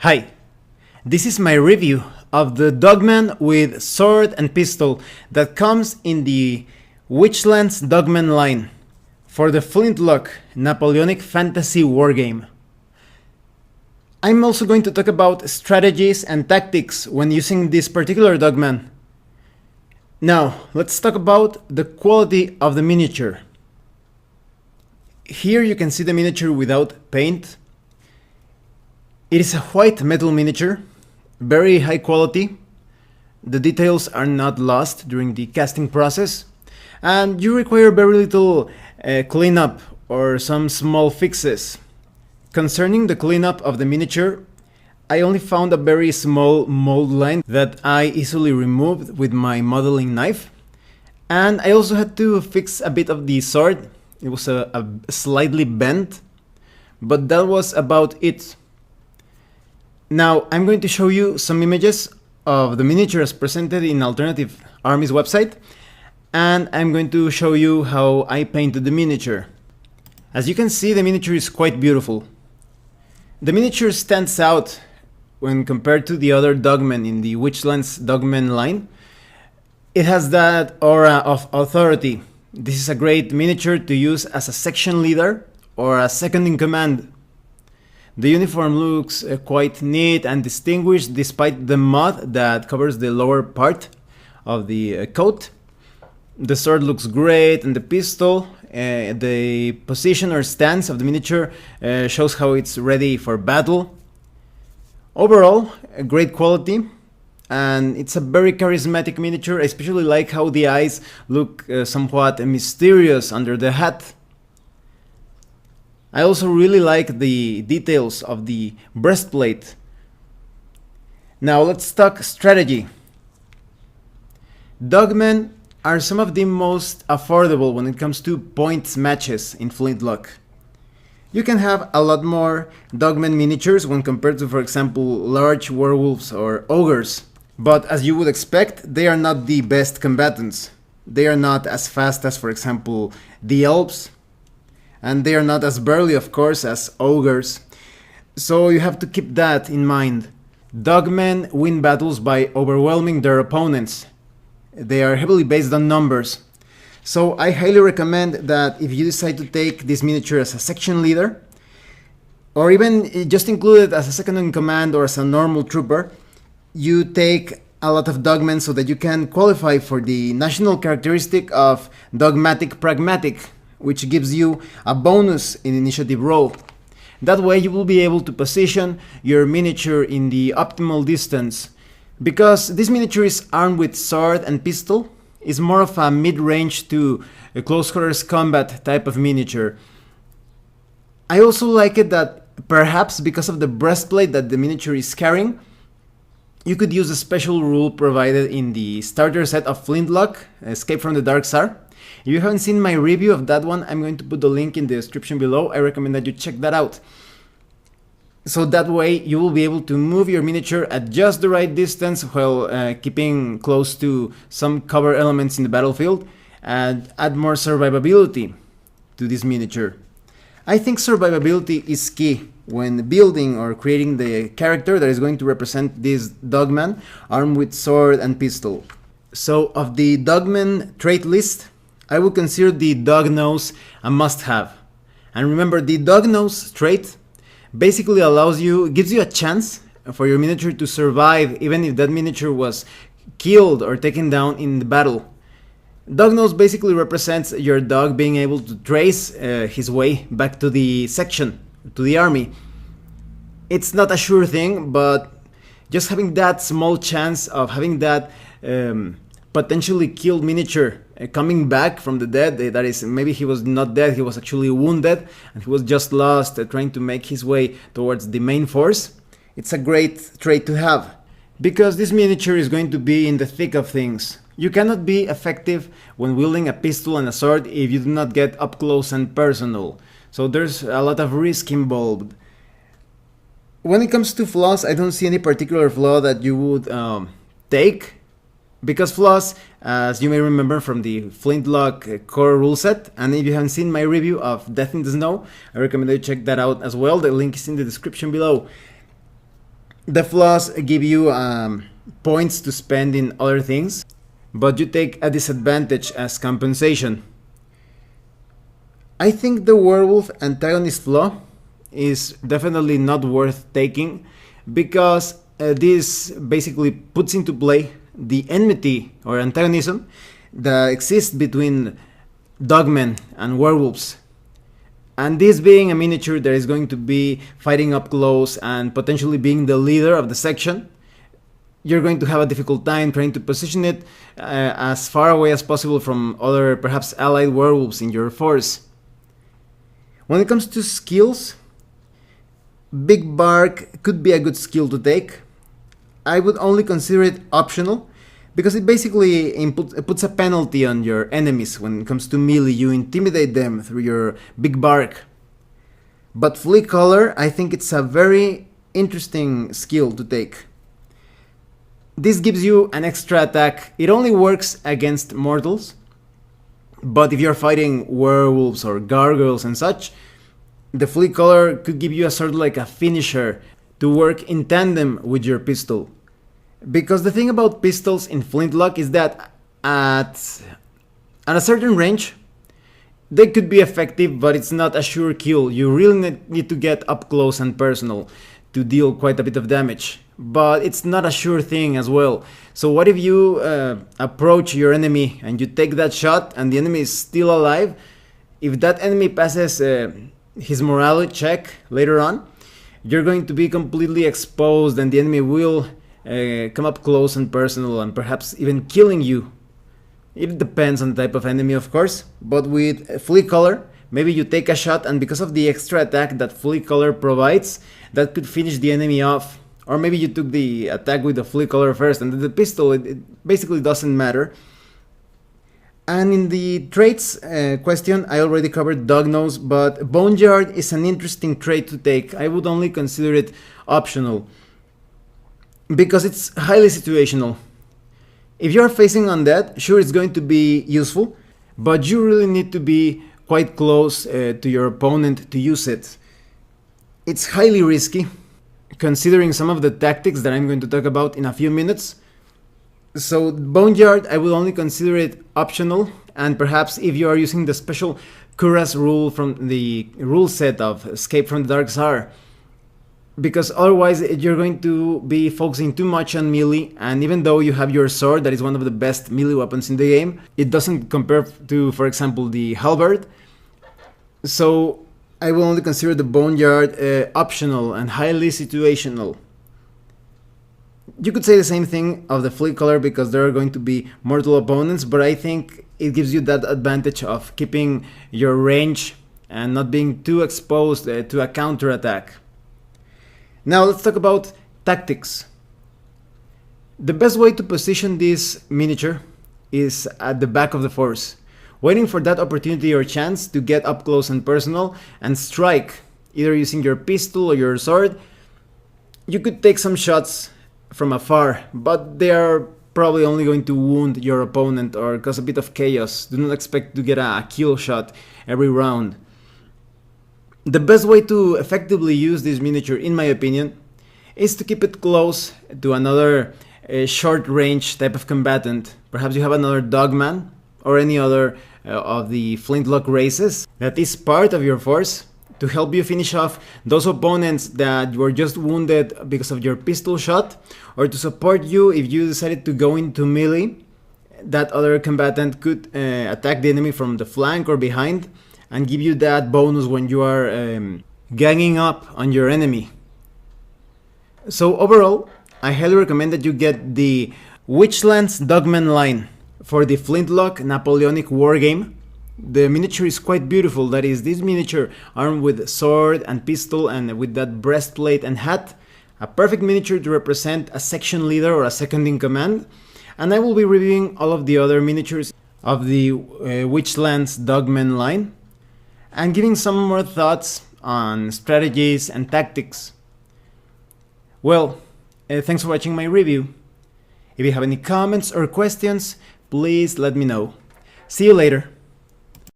Hi, this is my review of the Dogman with sword and pistol that comes in the Witchlands Dogmen line for the Flintloque Napoleonic Fantasy Wargame. I'm also going to talk about strategies and tactics when using this particular Dogman. Now, let's talk about the quality of the miniature. Here you can see the miniature without paint. It is a white metal miniature, very high quality. The details are not lost during the casting process, and you require very little cleanup or some small fixes. Concerning the cleanup of the miniature, I only found a very small mold line that I easily removed with my modeling knife, and I also had to fix a bit of the sword. It was a slightly bent, but that was about it. Now I'm going to show you some images of the miniature as presented in alternative Armies website, and I'm going to show you how I painted the miniature. As you can see, the miniature is quite beautiful. The miniature stands out when compared to the other Dogmen in the Witchlands Dogmen line. It has that aura of authority. This is a great miniature to use as a section leader or a second in command. The uniform looks quite neat and distinguished despite the mud that covers the lower part of the coat. The sword looks great, and the pistol, the position or stance of the miniature shows how it's ready for battle. Overall, a great quality, and it's a very charismatic miniature. I especially like how the eyes look somewhat mysterious under the hat. I also really like the details of the breastplate. Now let's talk strategy. Dogmen are some of the most affordable when it comes to points matches in Flintloque. You can have a lot more Dogmen miniatures when compared to, for example, large werewolves or ogres. But as you would expect, they are not the best combatants. They are not as fast as, for example, the elves. And they are not as burly, of course, as ogres. So you have to keep that in mind. Dogmen win battles by overwhelming their opponents. They are heavily based on numbers. So I highly recommend that if you decide to take this miniature as a section leader, or even just include it as a second in command or as a normal trooper, you take a lot of Dogmen so that you can qualify for the national characteristic of Dogmatic Pragmatic, which gives you a bonus in initiative roll. That way you will be able to position your miniature in the optimal distance. Because this miniature is armed with sword and pistol, it's more of a mid-range to a close quarters combat type of miniature. I also like it that perhaps because of the breastplate that the miniature is carrying, you could use a special rule provided in the starter set of Flintloque Escape from the Dark Czar. If you haven't seen my review of that one, I'm going to put the link in the description below. I recommend that you check that out. So that way you will be able to move your miniature at just the right distance while keeping close to some cover elements in the battlefield and add more survivability to this miniature. I think survivability is key when building or creating the character that is going to represent this Dogman armed with sword and pistol. So of the Dogman trait list, I would consider the dog nose a must-have. And remember, the dog nose trait basically gives you a chance for your miniature to survive even if that miniature was killed or taken down in the battle. Dog nose basically represents your dog being able to trace his way back to the section, to the army. It's not a sure thing, but just having that small chance of having that potentially killed miniature coming back from the dead, that is, maybe he was not dead, he was actually wounded and he was just lost trying to make his way towards the main force. It's a great trait to have, because this miniature is going to be in the thick of things. You cannot be effective when wielding a pistol and a sword if you do not get up close and personal, so there's a lot of risk involved. When it comes to flaws, I don't see any particular flaw that you would take. Because flaws, as you may remember from the Flintloque core rule set, and if you haven't seen my review of Death in the Snow, I recommend that you check that out as well. The link is in the description below. The flaws give you points to spend in other things, but you take a disadvantage as compensation. I think the werewolf antagonist flaw is definitely not worth taking, because this basically puts into play the enmity or antagonism that exists between dogmen and werewolves. And this being a miniature that is going to be fighting up close and potentially being the leader of the section, you're going to have a difficult time trying to position it as far away as possible from other perhaps allied werewolves in your force. When it comes to skills, Big Bark could be a good skill to take. I would only consider it optional, because it basically puts a penalty on your enemies when it comes to melee. You intimidate them through your Big Bark. But Flea Collar, I think it's a very interesting skill to take. This gives you an extra attack. It only works against mortals, but if you're fighting werewolves or gargoyles and such, the Flea Collar could give you a sort of like a finisher to work in tandem with your pistol. Because the thing about pistols in Flintlock is that at a certain range, they could be effective, but it's not a sure kill. You really need to get up close and personal to deal quite a bit of damage. But it's not a sure thing as well. So what if you approach your enemy and you take that shot and the enemy is still alive? If that enemy passes his morale check later on, you're going to be completely exposed, and the enemy will come up close and personal and perhaps even killing you. It depends on the type of enemy, of course, but with Flea Collar, maybe you take a shot, and because of the extra attack that Flea Collar provides, that could finish the enemy off. Or maybe you took the attack with the Flea Collar first, and the pistol, it basically doesn't matter. And in the traits question, I already covered Dog Nose, but Boneyard is an interesting trait to take. I would only consider it optional, because it's highly situational. If you're facing undead, sure, it's going to be useful, but you really need to be quite close to your opponent to use it. It's highly risky, considering some of the tactics that I'm going to talk about in a few minutes. So Boneyard, I will only consider it optional, and perhaps if you are using the special Kuras rule from the rule set of Escape from the Dark Czar, because otherwise you're going to be focusing too much on melee, and even though you have your sword that is one of the best melee weapons in the game, it doesn't compare to, for example, the halberd. So I will only consider the Boneyard optional and highly situational. You could say the same thing of the Flea Collar, because there are going to be mortal opponents, but I think it gives you that advantage of keeping your range and not being too exposed to a counter attack. Now let's talk about tactics. The best way to position this miniature is at the back of the force, waiting for that opportunity or chance to get up close and personal and strike, either using your pistol or your sword. You could take some shots from afar, but they are probably only going to wound your opponent or cause a bit of chaos. Do not expect to get a kill shot every round. The best way to effectively use this miniature, in my opinion, is to keep it close to another short range type of combatant. Perhaps you have another Dogman or any other of the Flintlock races that is part of your force, to help you finish off those opponents that were just wounded because of your pistol shot, or to support you if you decided to go into melee. That other combatant could attack the enemy from the flank or behind and give you that bonus when you are ganging up on your enemy. So overall, I highly recommend that you get the Witchlands Dogman line for the Flintlock Napoleonic War game. The miniature is quite beautiful. That is, this miniature armed with sword and pistol and with that breastplate and hat. A perfect miniature to represent a section leader or a second in command. And I will be reviewing all of the other miniatures of the Witchlands Dogmen line, and giving some more thoughts on strategies and tactics. Well, thanks for watching my review. If you have any comments or questions, please let me know. See you later.